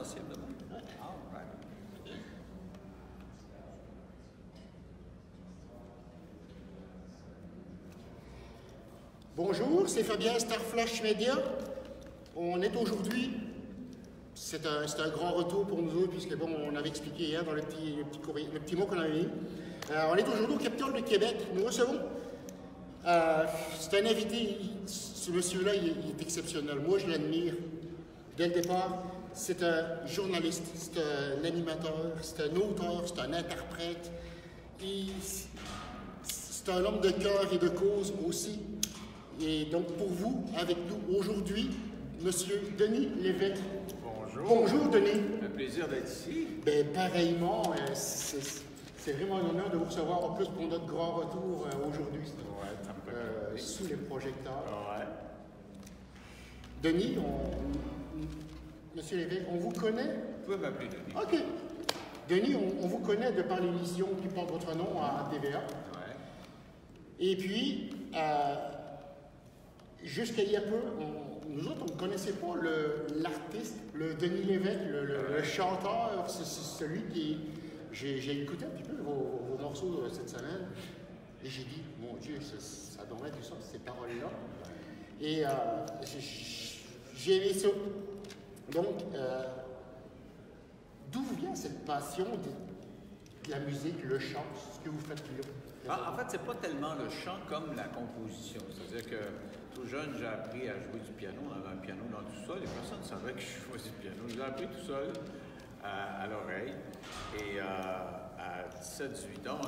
sensible demain. All right. Bonjour, c'est Fabien, Starflash Media. On est aujourd'hui, c'est un grand retour pour nous autres, puisque bon, on avait expliqué hier dans le petit mot qu'on avait mis. On est aujourd'hui au Capitole de Québec. Nous recevons, c'est un invité, ce monsieur-là, il est exceptionnel. Moi, je l'admire dès le départ. C'est un journaliste, c'est un animateur, c'est un auteur, c'est un interprète. C'est un homme de cœur et de cause aussi. Et donc, pour vous, avec nous aujourd'hui, Monsieur Denis Lévesque. Bonjour. Bonjour, Denis. Un plaisir d'être ici. Ben, pareillement, c'est vraiment un honneur de vous recevoir en plus pour notre grand retour aujourd'hui. Ouais, ça me fait plaisir. Sous les projecteurs. Ouais. Denis, Monsieur Lévesque, on vous connaît? Vous pouvez m'appeler Denis. OK. Denis, on vous connaît de par l'émission qui porte votre nom à TVA. Ouais. Et puis, jusqu'à il y a peu, nous autres, on ne connaissait pas l'artiste, le Denis Lévesque, le chanteur. C'est celui qui... J'ai écouté un petit peu vos morceaux cette semaine et j'ai dit, mon Dieu, ça devrait être du sens, ces paroles-là. Et j'ai aimé ça. Donc, d'où vient cette passion de la musique, le chant, ce que vous faites là? En fait, c'est pas tellement le chant comme la composition. C'est-à-dire que tout jeune, j'ai appris à jouer du piano. On avait un piano dans tout ça. Les personnes ne savaient que je jouais du piano. Je l'ai appris tout seul à l'oreille. Et à 17-18 ans,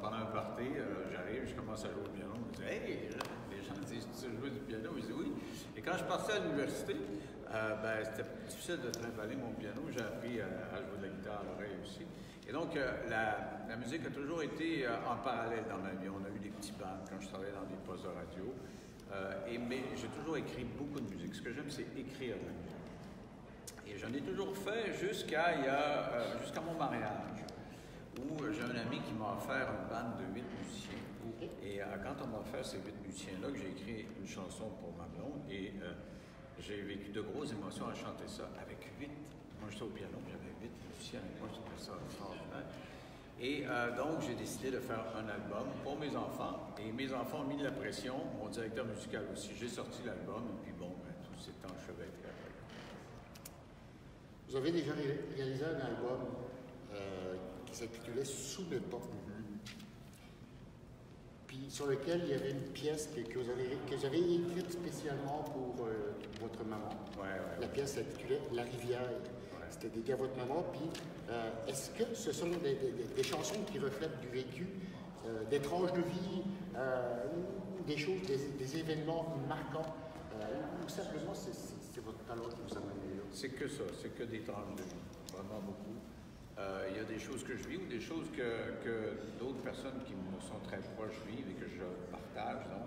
pendant un party, j'arrive, je commence à jouer au piano. Je me dis, hey, les gens me disent, tu sais jouer du piano? Je dis oui. Et quand je partais à l'université, c'était difficile de trimballer mon piano. J'ai appris à jouer de la guitare à l'oreille aussi. Et donc, la musique a toujours été en parallèle dans ma vie. On a eu des petits bands quand je travaillais dans des postes de radio. Mais j'ai toujours écrit beaucoup de musique. Ce que j'aime, c'est écrire de la musique. Et j'en ai toujours fait jusqu'à mon mariage, où j'ai un ami qui m'a offert une bande de 8 musiciens. Et quand on m'a offert ces 8 musiciens-là, que j'ai écrit une chanson pour ma blonde, et j'ai vécu de grosses émotions à chanter ça avec 8. Moi, j'étais au piano, j'avais 8 musiciens avec moi, c'était ça extraordinaire. Et donc, j'ai décidé de faire un album pour mes enfants. Et mes enfants ont mis de la pression, mon directeur musical aussi. J'ai sorti l'album, et puis bon, tout s'est enchevêtré après. Vous avez déjà réalisé un album qui s'intitulait Sous le pont. Puis sur lequel il y avait une pièce que j'avais écrite spécialement pour votre maman. La pièce s'intitulait La rivière. C'était dédié à votre maman. Puis est-ce que ce sont des chansons qui reflètent du vécu, des tranches de vie, ou des choses, des événements marquants, ou simplement c'est votre talent qui vous a mené là? C'est que ça, c'est que des tranches de vie, vraiment beaucoup. Il y a des choses que je vis ou des choses que d'autres personnes qui me sont très proches vivent et que je partage. Donc.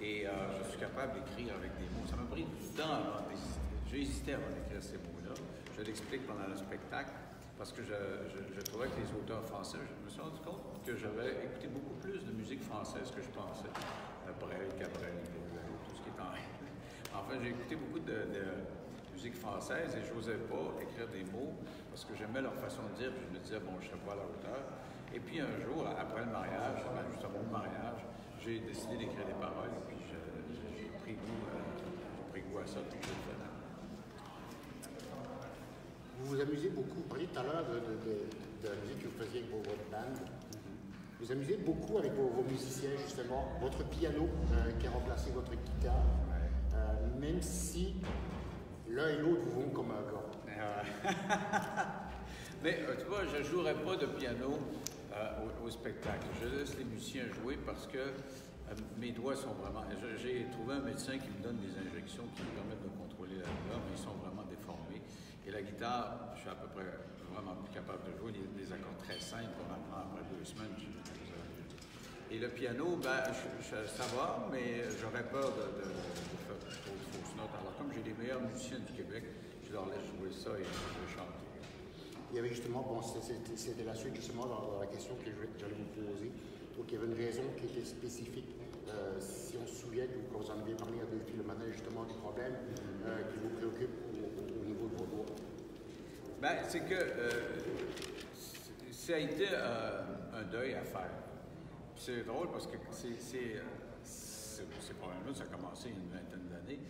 Et je suis capable d'écrire avec des mots. Ça m'a pris du temps avant d'hésiter. J'ai hésité avant d'écrire ces mots-là. Je l'explique pendant le spectacle parce que je trouvais que les auteurs français, je me suis rendu compte que j'avais écouté beaucoup plus de musique française que je pensais. Brel, Cabrel, tout ce qui est en règle. Enfin, j'ai écouté beaucoup de musique française et je n'osais pas écrire des mots parce que j'aimais leur façon de dire. Puis je me disais, bon, je ne serais pas à la hauteur. Et puis un jour, après le mariage, juste avant le mariage, j'ai décidé d'écrire des paroles et puis j'ai pris goût à ça, puis je l'ai fait. Vous vous amusez beaucoup, vous parliez tout à l'heure de la musique que vous faisiez avec votre band. Vous amusez beaucoup avec vos musiciens, justement. Votre piano qui a remplacé votre guitare, même si l'un et l'autre vous vont comme un gars. Mais tu vois, je ne jouerai pas de piano au spectacle. Je laisse les musiciens jouer parce que mes doigts sont vraiment... J'ai trouvé un médecin qui me donne des injections qui me permettent de contrôler la douleur, mais ils sont vraiment déformés. Et la guitare, je suis à peu près vraiment plus capable de jouer des accords très simples qu'on apprend après 2 semaines. Et le piano, ça va, mais j'aurais peur de faire trop de fausses notes. Alors, comme j'ai les meilleurs musiciens du Québec, je leur laisse jouer ça et je vais chanter. Il y avait justement, c'était la suite justement dans la question que j'allais vous poser. Donc, il y avait une raison qui était spécifique. Si on se souvient que vous en aviez parlé à Delphi le matin, justement, du problème qui vous préoccupe au niveau de vos doigts. Ben, c'est que ça a été un deuil à faire. C'est drôle parce que c'est probablement ça a commencé il y a une vingtaine d'années,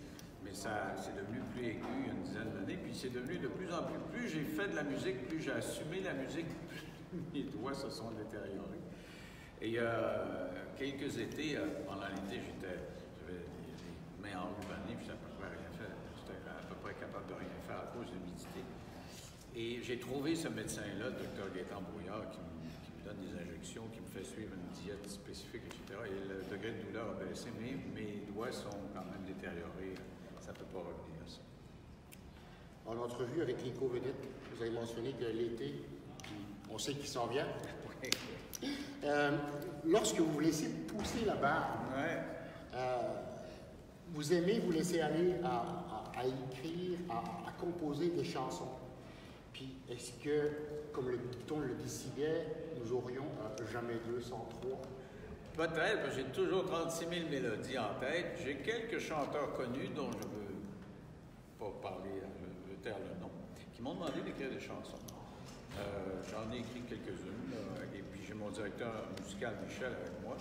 mais c'est devenu plus aigu il y a une dizaine d'années, puis c'est devenu de plus en plus. Plus j'ai fait de la musique, plus j'ai assumé la musique, plus mes doigts se sont détériorés. Et il y a quelques étés, pendant l'été, j'avais les mains enrubannées, puis j'étais à peu près rien fait. J'étais à peu près capable de rien faire à cause de l'humidité. Et j'ai trouvé ce médecin-là, le docteur Gaétan Brouillard, qui me donne des injections, qui me fait suivre une diète spécifique, etc. Et le degré de douleur a baissé, mais mes doigts sont quand même détériorés. Ça ne peut pas revenir, ça. En entrevue avec Nico Vedette, vous avez mentionné que l'été, on sait qu'il s'en vient. Lorsque vous vous laissez pousser la barbe, vous aimez vous laisser aller à écrire, à composer des chansons. Puis, est-ce que, comme le dicton le décidait, nous aurions jamais 203? Peut-être, parce que j'ai toujours 36 000 mélodies en tête. J'ai quelques chanteurs connus dont je ne veux pas parler, je veux taire le nom, qui m'ont demandé d'écrire des chansons. J'en ai écrit quelques-unes, et puis j'ai mon directeur musical, Michel, avec moi,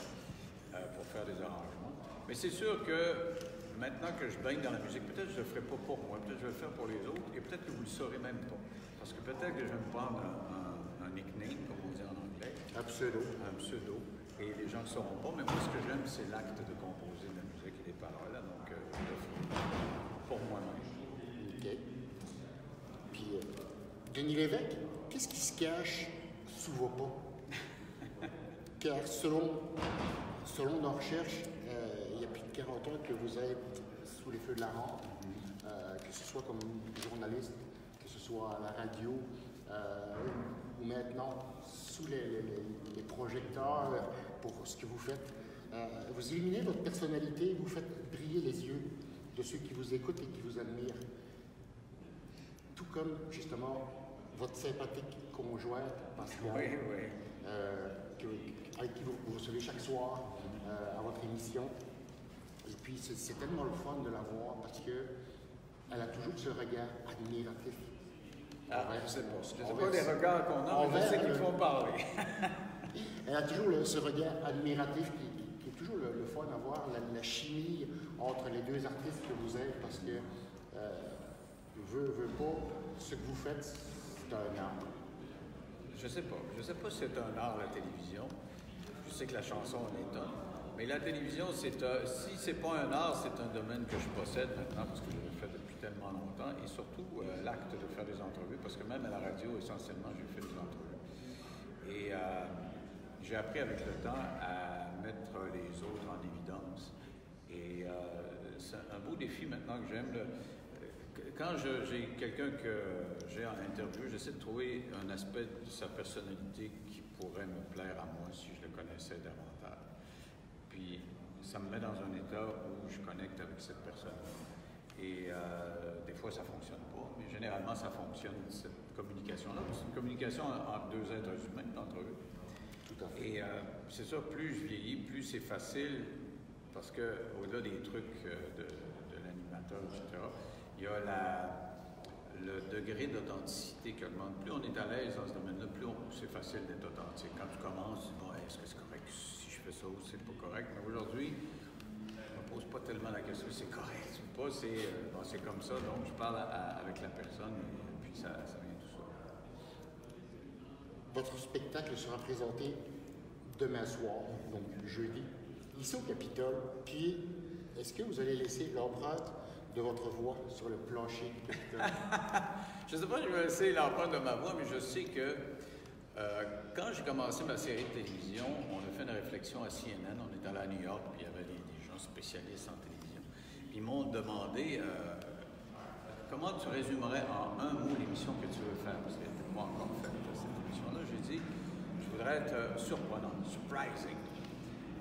pour faire des arrangements. Mais c'est sûr que maintenant que je baigne dans la musique, peut-être que je ne le ferai pas pour moi, peut-être que je vais le faire pour les autres, et peut-être que vous ne le saurez même pas. Parce que peut-être que je vais me prendre un nickname, comme on dit en anglais. Un pseudo. Un pseudo. Et les gens ne sauront pas, mais moi, ce que j'aime, c'est l'acte de composer de la musique et des paroles. Donc, je le ferai pour moi-même. OK. Puis, Denis Lévesque, qu'est-ce qui se cache sous vos pas? Car selon nos recherches, il y a plus de 40 ans que vous êtes sous les feux de la rampe, que ce soit comme journaliste, que ce soit à la radio, ou maintenant sous les projecteurs pour ce que vous faites. Vous éliminez votre personnalité, vous faites briller les yeux de ceux qui vous écoutent et qui vous admirent. Tout comme, justement, votre sympathique conjoint, Pascal, avec qui vous recevez chaque soir à votre émission. Et puis, c'est tellement le fun de la voir parce qu'elle a toujours ce regard admiratif. Je ne sais pas. Ce ne pas les regards qu'on a, mais je sais qu'il faut parler. Elle a toujours ce regard admiratif qui est toujours le fun à voir, la chimie entre les deux artistes que vous êtes, parce que veut pas, ce que vous faites, c'est un art. Je sais pas. Je sais pas si c'est un art, la télévision. Je sais que la chanson en est un. Mais la télévision, si c'est pas un art, c'est un domaine que je possède maintenant, parce que je le fais depuis tellement longtemps, et surtout l'acte de faire des entrevues, parce que même à la radio, essentiellement, j'ai fait des entrevues. Et j'ai appris avec le temps à mettre les autres en évidence. Et c'est un beau défi maintenant que j'aime. Quand j'ai quelqu'un que j'ai en interview, j'essaie de trouver un aspect de sa personnalité qui pourrait me plaire à moi si je le connaissais davantage. Puis ça me met dans un état où je connecte avec cette personne. Et des fois, ça ne fonctionne pas, mais généralement, ça fonctionne, cette communication-là. C'est une communication entre deux êtres humains, entre eux. Tout à fait. Et c'est ça, plus je vieillis, plus c'est facile, parce qu'au-delà des trucs de l'animateur, etc., il y a le degré d'authenticité qui augmente. Plus on est à l'aise dans ce domaine-là, plus c'est facile d'être authentique. Quand tu commences, tu dis, bon, est-ce que c'est correct si je fais ça ou c'est pas correct? Mais aujourd'hui, je ne me pose pas tellement la question, c'est correct ou pas, c'est comme ça. Donc, je parle avec la personne et puis ça vient tout ça. Votre spectacle sera présenté demain soir, donc jeudi, ici au Capitole. Puis, est-ce que vous allez laisser l'empreinte de votre voix sur le plancher du Capitole? Je ne sais pas si je vais laisser l'empreinte de ma voix, mais je sais que quand j'ai commencé ma série de télévision, on a fait une réflexion à CNN. On est allé à New York, puis il y avait des gens spécialistes en télévision. Puis ils m'ont demandé comment tu résumerais en un mot l'émission que tu veux faire, parce que n'était pas encore faite cette émission-là. J'ai dit, je voudrais être surprenant, surprising.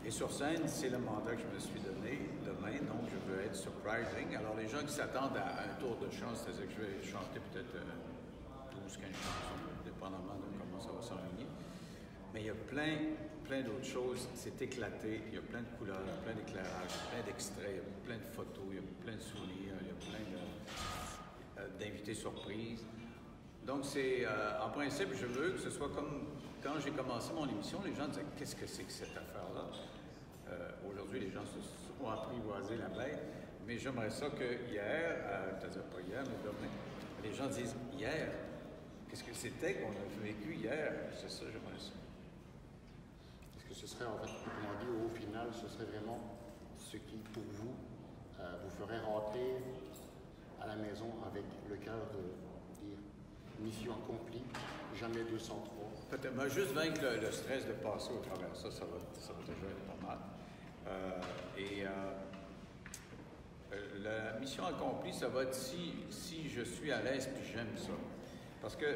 Et sur scène, c'est le mandat que je me suis donné demain, donc je veux être surprising. Alors les gens qui s'attendent à un tour de chant, c'est-à-dire que je vais chanter peut-être 12-15 chansons, dépendamment de comment ça va s'enligner. Mais il y a plein d'autres choses, c'est éclaté, il y a plein de couleurs, il y a plein d'éclairages, plein d'extraits, il y a plein de photos, il y a plein de souvenirs, il y a plein d'invités surprises. Donc, c'est, en principe, je veux que ce soit comme quand j'ai commencé mon émission, les gens disaient « Qu'est-ce que c'est que cette affaire-là? » Aujourd'hui, les gens se sont apprivoisés la bête, mais j'aimerais ça que hier, c'est-à-dire pas hier, mais demain, les gens disent « Hier, qu'est-ce que c'était qu'on a vécu hier? » C'est ça, j'aimerais ça. Est-ce que ce serait, en fait, comment dire, au final, ce serait vraiment ce qui, pour vous, vous ferait rentrer à la maison avec le cœur de dire mission accomplie, jamais 203. Peut-être, mais juste vaincre le stress de passer au travers, ça va déjà être pas mal. La mission accomplie, ça va être si je suis à l'aise puis j'aime ça. Parce que,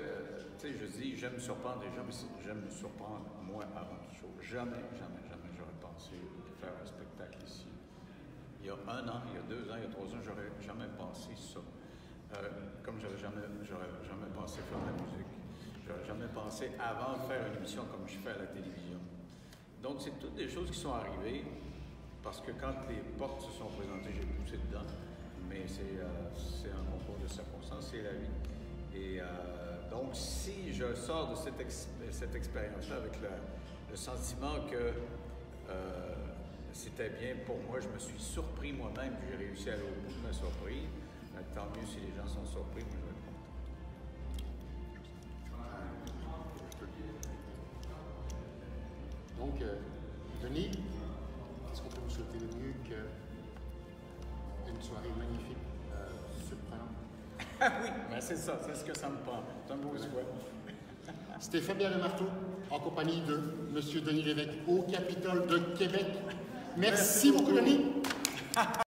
tu sais, je dis, j'aime surprendre les gens, mais j'aime me surprendre moi avant toute chose. Jamais j'aurais pensé faire un spectacle ici. Il y a 1 an, il y a 2 ans, il y a 3 ans, j'aurais jamais pensé ça. Comme j'aurais jamais pensé faire de la musique. J'aurais jamais pensé avant de faire une émission comme je fais à la télévision. Donc, c'est toutes des choses qui sont arrivées parce que quand les portes se sont présentées, j'ai poussé dedans. Mais c'est un concours de circonstances, c'est la vie. Et donc, si je sors de cette expérience-là avec le sentiment que c'était bien pour moi, je me suis surpris moi-même, puis j'ai réussi à aller au bout de ma surprise, tant mieux si les gens sont surpris, moi je vais être content. Donc, Denis, qu'est-ce qu'on peut vous souhaiter de mieux qu'une soirée magnifique, surprenante? Ah oui, ben c'est ça, c'est ce que ça me prend. C'est un beau souhait. C'était Fabien Lemarteau, en compagnie de M. Denis Lévesque, au Capitole de Québec. Merci beaucoup, Denis.